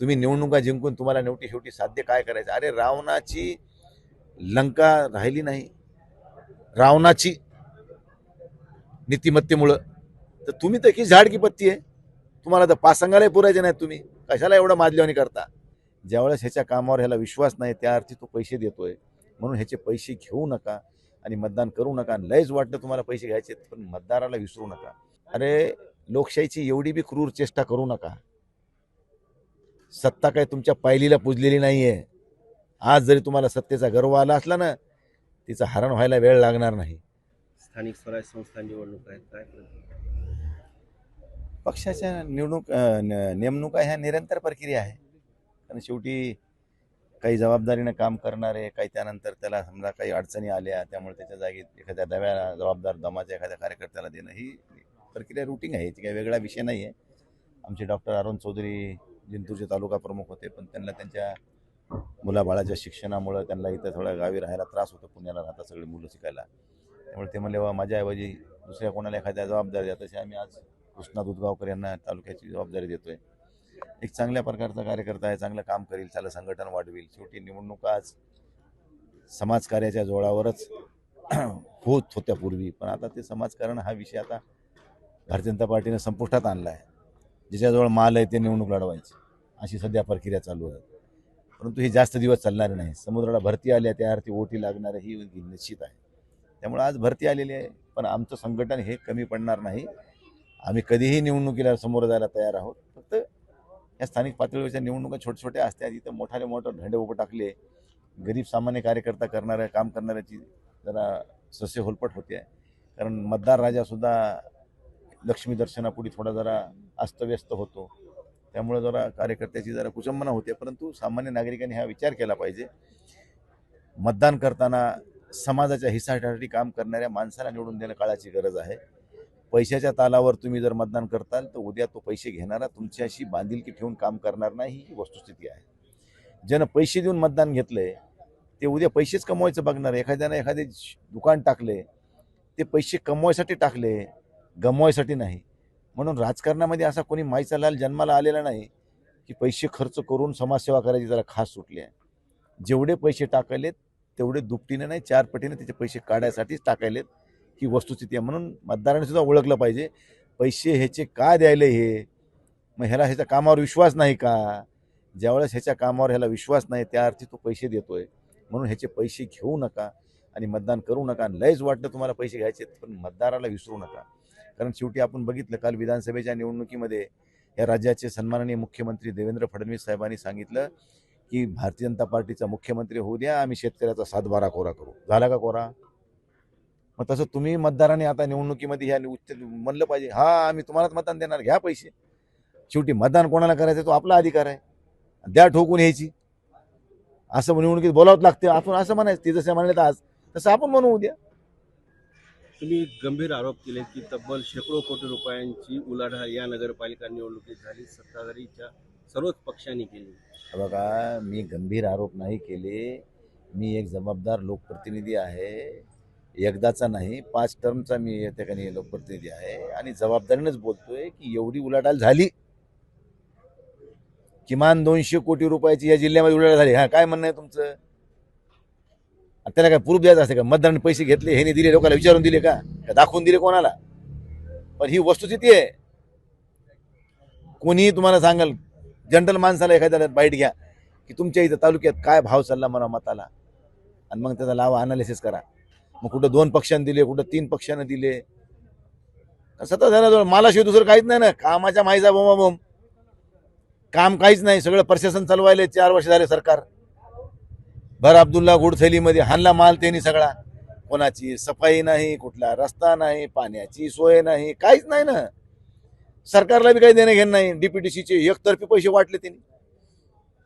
तुम्ही निवडणुका जिंकून तुम्हाला शेवटी साध्य काय करायचं? अरे रावणाची लंका राहिली नाही, रावणाची नीतिमत्तेमुळं. तर तुम्ही तर की झाड की पत्ती आहे. तुम्हाला तर पासंगाला पुरायचे नाहीत. तुम्ही कशाला एवढं माजल्यावानी करता? ज्यावेळेस ह्याच्या कामावर ह्याला विश्वास नाही त्या अर्थी तो पैसे देतोय, म्हणून ह्याचे पैसे घेऊ नका आणि मतदान करू नका. लयच वाटतं तुम्हाला पैसे घ्यायचे, पण मतदाराला विसरू नका. अरे लोकशाहीची एवढी बी क्रूर चेष्टा करू नका. सत्ता काय तुमच्या पायलीला पुजलेली नाहीये. आज जरी तुम्हाला सत्तेचा गर्व आला असला ना, तिचं हरण व्हायला वेळ लागणार नाही. स्थानिक स्वराज्य संस्था निवडणूक आहेत काय पक्षाच्या नेमणुका ह्या निरंतर प्रक्रिया आहे. कारण शेवटी काही जबाबदारीनं काम करणारे, काही त्यानंतर त्याला समजा काही अडचणी आल्या त्यामुळे त्याच्या जागी एखाद्या जबाबदार दमाच्या एखाद्या कार्यकर्त्याला देणं ही प्रक्रिया रुटीन आहे. ती काही वेगळा विषय नाही आहे. आमचे डॉक्टर अरुण चौधरी जिंतूरचे तालुका प्रमुख होते, पण त्यांना त्यांच्या मुलाबाळाच्या शिक्षणामुळं त्यांना इथं थोडा गावी राहायला त्रास होतो. पुण्याला राहतात सगळी मुलं शिकायला. त्यामुळे ते म्हणले, माझ्याऐवजी दुसऱ्या कोणाला एखाद्या जबाबदारी द्या. तसे आम्ही आज कृष्णा दुधगावकर यांना तालुक्याची जबाबदारी देतोय. एक चांगल्या प्रकारचा कार्यकर्ता आहे, चांगलं काम करेल, त्याला संघटन वाढवेल. शेवटी निवडणुका आज समाजकार्याच्या जोरावरच होत होत्या पूर्वी, पण आता ते समाजकारण हा विषय आता भारतीय जनता पार्टीने संपुष्टात आणला आहे. ज्याच्याजवळ माल आहे ते निवडणूक लढवायची, अशी सध्या प्रक्रिया चालू आहे. परंतु ही जास्त दिवस चालणार नाही. समुद्राला भरती आल्या त्या अर्थी ओटी लागणार ही निश्चित आहे. त्यामुळे आज भरती आलेली आहे, पण आमचं संघटन हे कमी पडणार नाही. आम्ही कधीही निवडणुकीला समोर जायला तयार आहोत. फक्त या स्थानिक पातळीवरच्या निवडणुका छोट्या असतात. इथं मोठे ढेंडे उभे टाकले, गरीब सामान्य कार्यकर्ता करणाऱ्या काम करणाऱ्याची जरा सस्य होलपट होते. कारण मतदार राजासुद्धा लक्ष्मी दर्शनापुढे थोडा जरा अस्तव्यस्त होतो. त्यामुळे जरा कार्यकर्त्याची जरा कुचंबना होते. परंतु सामान्य नागरिकांनी हा विचार केला पाहिजे. मतदान करताना समाजाच्या हितासाठी काम करणाऱ्या माणसाला निवडून देणं काळाची गरज आहे. पैशाच्या तालावर तुम्ही जर मतदान करताल तर उद्या तो पैसे घेणारा तुमच्याशी बांधिलकी ठेवून काम करणार नाही, ही वस्तुस्थिती आहे. ज्यानं पैसे देऊन मतदान घेतलंय ते उद्या पैसेच कमवायचं बघणार. एखाद्यानं एखादे दुकान टाकले, ते पैसे कमवायसाठी टाकले, गमवायसाठी नाही. म्हणून राजकारणामध्ये असा कोणी माईचा लाल जन्माला आलेला नाही की पैसे खर्च करून समाजसेवा करायची जरा खास सुटली आहे. जेवढे पैसे टाकायलेत तेवढे दुपटीने नाही 4 पटीने त्याचे पैसे काढायसाठीच टाकायलेत, ही वस्तुस्थिती आहे. म्हणून मतदारांनी सुद्धा ओळखलं पाहिजे पैसे ह्याचे का द्यायले हे. मग ह्याच्या कामावर विश्वास नाही का? ज्यावेळेस ह्याच्या कामावर ह्याला विश्वास नाही त्या अर्थी तो पैसे देतोय, म्हणून ह्याचे पैसे घेऊ नका आणि मतदान करू नका. लयच वाटतं तुम्हाला पैसे घ्यायचे, पण मतदाराला विसरू नका. कारण शेवटी आपण बघितलं काल विधानसभेच्या निवडणुकीमध्ये या राज्याचे सन्माननीय मुख्यमंत्री देवेंद्र फडणवीस साहेबांनी सांगितलं की भारतीय जनता पार्टीचा मुख्यमंत्री होऊ द्या, आम्ही शेतकऱ्याचा 7-12 कोरा करू. झाला का कोरा? मग तसं तुम्ही मतदारांनी आता निवडणुकीमध्ये ह्या म्हणलं पाहिजे, हा आम्ही तुम्हालाच मतदान देणार, घ्या पैसे. शेवटी मतदान कोणाला करायचं तो आपला अधिकार आहे, द्या ठोकून यायची. असं निवडणुकीत बोलावंच लागते. आपण असं म्हणायचं, ते जसं म्हणले आज तसं आपण म्हणू उद्या. तुम्ही गंभीर आरोप केले की तब्बल शेकडो कोटी रुपयांची उलाढाल या नगरपालिका निवडणुकीत झाली, सत्ताधारीच्या सर्वच पक्षांनी केली. बघा, मी गंभीर आरोप नाही केले. मी एक जबाबदार लोकप्रतिनिधी आहे. एकदाचा नाही, 5 टर्मचा मी या ठिकाणी लोकप्रतिनिधी आहे आणि जबाबदारीनेच बोलतोय की एवढी उलाढाल झाली. किमान 200 कोटी रुपयाची या जिल्ह्यामध्ये उलाढाल झाली. हा, काय म्हणणं आहे तुमचं? त्याला काय प्रूफ द्यायचं असते का? मतदारांनी पैसे घेतले, हे दिले, लोकांना विचारून दिले का दाखवून दिले कोणाला? पण ही वस्तुस्थिती आहे. कोणीही तुम्हाला सांगाल, जनरल माणसाला एखाद्याला बाईट घ्या की तुमच्या इथं तालुक्यात काय भाव चालला म्हणा मताला, आणि मग त्याचा लावा अनालिसिस करा. मग कुठं 2 पक्षांनी दिले, कुठं 3 पक्षांनी दिले. सत्ताधाऱ्याजवळ मालाशिवाय दुसरं काहीच नाही ना. कामाच्या माईचा बोंबाबोंब, काम काहीच नाही. सगळं प्रशासन चालवायले 4 वर्ष झाले सरकार. भर अब्दुल्ला गुडथैलीमध्ये हाणला माल त्यांनी सगळा. कोणाची सफाई नाही, कुठला रस्ता नाही, पाण्याची सोय नाही, काहीच नाही ना. सरकारला बी काही देणं घेणं नाही. डीपीडीसीचे एकतर्फी पैसे वाटले त्यांनी.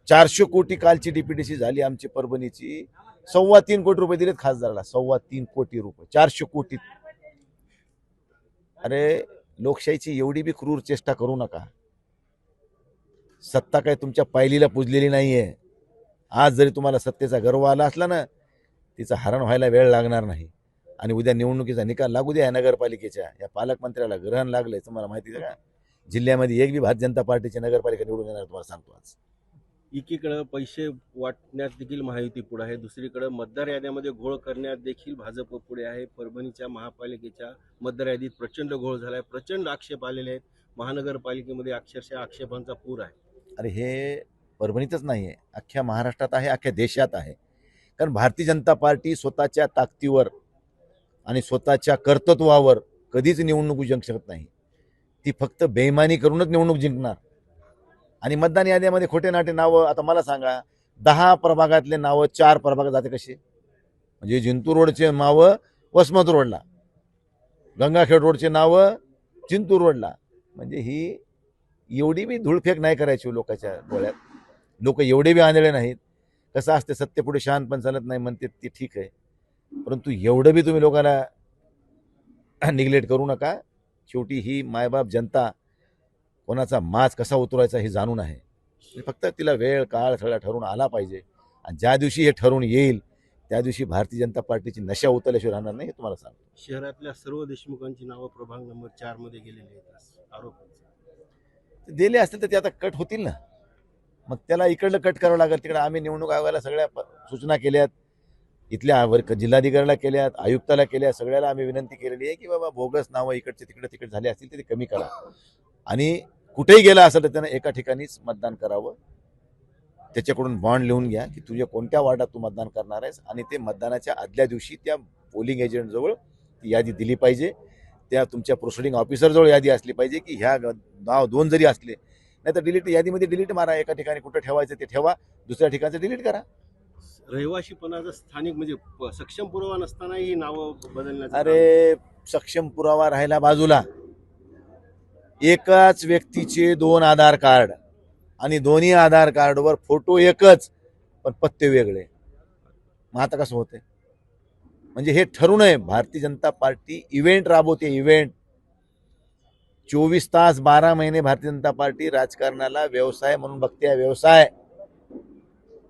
400 कोटी कालची डीपीडीसी झाली आमची परभणीची. 3.25 कोटी रुपये दिलेत खासदाराला. 3.25 कोटी रुपये 400 कोटी. अरे लोकशाहीची एवढी बी क्रूर चेष्टा करू नका. सत्ता काय तुमच्या पायलीला पुजलेली नाहीये. आज जरी तुम्हाला सत्तेचा गर्व आला असला ना, तिचं हरण व्हायला वेळ लागणार नाही. आणि उद्या निवडणुकीचा निकाल लागू द्या. नगरपालिकेच्या या पालकमंत्र्याला ग्रहण लागलंय, तुम्हाला माहिती आहे का? जिल्ह्यामध्ये एक बी भारतीय जनता पार्टीची नगरपालिका निवडून येणार, तुम्हाला सांगतो आज. एकीकडे पैसे वाटण्यात देखील महायुती पुढे आहे, दुसरीकडे मतदार याद्यामध्ये घोळ करण्यात देखील भाजप पुढे आहे. परभणीच्या महापालिकेच्या मतदार यादीत प्रचंड घोळ झालाय, प्रचंड आक्षेप आलेले आहेत. महानगरपालिकेमध्ये अक्षरशः आक्षेपांचा पूर आहे. अरे हे परभणीतच नाही आहे, अख्ख्या महाराष्ट्रात आहे, अख्ख्या देशात आहे. कारण भारतीय जनता पार्टी स्वतःच्या ताकदीवर आणि स्वतःच्या कर्तृत्वावर कधीच निवडणूक जिंकू शकत नाही. ती फक्त बेईमानी करूनच निवडणूक जिंकणार. आणि मतदान याद्यामध्ये खोटे नाटे नावं, आता मला सांगा, 10 प्रभागातले नावं 4 प्रभागात जाते कसे? म्हणजे जिंतूर रोडचे नावं वसमत रोडला, गंगाखेड रोडचे नावं जिंतूर रोडला. म्हणजे ही एवढी बी धूळफेक नाही करायची लोकांच्या डोळ्यात. लोक एवढे बी आंधळे नाहीत. कसं असते, सत्तेपुढे शहाणपण चालत नाही म्हणते ते ठीक आहे, परंतु एवढं बी तुम्ही लोकांना निग्लेक्ट करू नका. शेवटी ही मायबाप जनता कोणाचा माज कसा उतरवायचा हे जाणून आहे. फक्त तिला वेळ काळ सगळा ठरवून आला पाहिजे. आणि ज्या दिवशी हे ठरवून येईल त्या दिवशी भारतीय जनता पार्टीची नशा उतरल्याशिवाय राहणार नाही, हे तुम्हाला सांगतो. शहरातल्या सर्व देशमुखांची नावं प्रभाग नंबर 4 मध्ये गेलेली आहेत असं आरोप आहे. दिले असतील तर ते आता कट होतील ना, मग त्याला इकडलं कट करावं लागेल. तिकडे आम्ही निवडणूक आयोगाला सगळ्या सूचना केल्यात, इथल्या जिल्हाधिकाऱ्याला केल्यात, आयुक्ताला केल्या, सगळ्याला आम्ही विनंती केलेली आहे की बाबा बोगस नावं इकडचे तिकडे झाले असतील तर ते कमी करा. आणि कुठेही गेला असेल तर त्यानं एका ठिकाणीच मतदान करावं. त्याच्याकडून बॉन्ड लिहून घ्या की तुझ्या कोणत्या वार्डात तू मतदान करणार आहेस, आणि ते मतदानाच्या आदल्या दिवशी त्या पोलिंग एजंटजवळ ती यादी दिली पाहिजे. त्या तुमच्या प्रोसिडिंग ऑफिसरजवळ यादी असली पाहिजे की ह्या नाव 2 जरी असले, नाही तर डिलीट, यादीमध्ये डिलीट मारा. एका ठिकाणी कुठं ठेवायचं ते ठेवा, दुसऱ्या ठिकाणचं डिलीट करा. रहिवाशीपणाचा स्थानिक म्हणजे सक्षम पुरावा नसतानाही ही नावं बदलण्याचं अरे सक्षम पुरावा राहिला बाजूला, एकाच व्यक्तीचे 2 आधार कार्ड आणि दोन्ही आधार कार्डवर फोटो एकच पण पत्ते वेगळे. मग आता कसं होते? म्हणजे हे ठरू नये. भारतीय जनता पार्टी इव्हेंट राबवते, इव्हेंट. 24 तास 12 महिने भारतीय जनता पार्टी राजकारणाला व्यवसाय म्हणून बघते, व्यवसाय.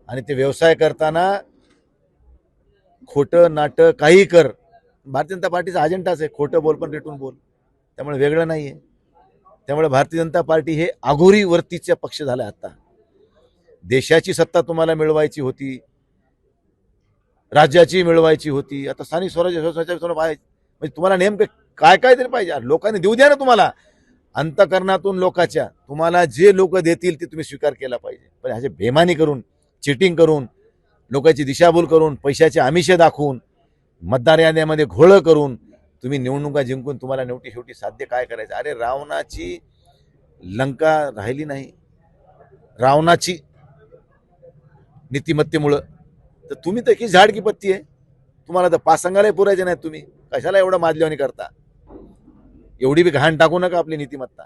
आणि ते व्यवसाय करताना खोटं नाटं काही कर, भारतीय जनता पार्टीचा अजेंडाच आहे खोटं बोल पण रेटून बोल. त्यामुळे वेगळं नाहीये. त्यामुळे भारतीय जनता पार्टी हे आघोरी वर्तीचा पक्ष झाला. आता देशाची सत्ता तुम्हाला मिळवायची होती, राज्याची मिळवायची होती, आता स्थानिक स्वराज्य म्हणजे तुम्हाला नेमकं काय काय तरी पाहिजे. लोकांनी देऊ द्या ना तुम्हाला, अंतकरणातून लोकांच्या तुम्हाला जे लोक देतील ते तुम्ही स्वीकार केला पाहिजे. पण ह्याचे बेमानी करून, चिटिंग करून, लोकांची दिशाभूल करून, पैशाचे आमिषे दाखवून, मतदार याद्यामध्ये घोळ करून तुम्ही निवडणुका जिंकून तुम्हाला शेवटी साध्य काय करायचं? अरे रावणाची लंका राहिली नाही, रावणाची नीतिमत्तेमुळं. तर तुम्ही तर की झाड की पत्ती आहे, तुम्हाला तर पासंगाला पुरायचे नाही. तुम्ही कशाला एवढं माजल्यावानी करता? एवढी बी घाण टाकू नका आपली नीतिमत्ता.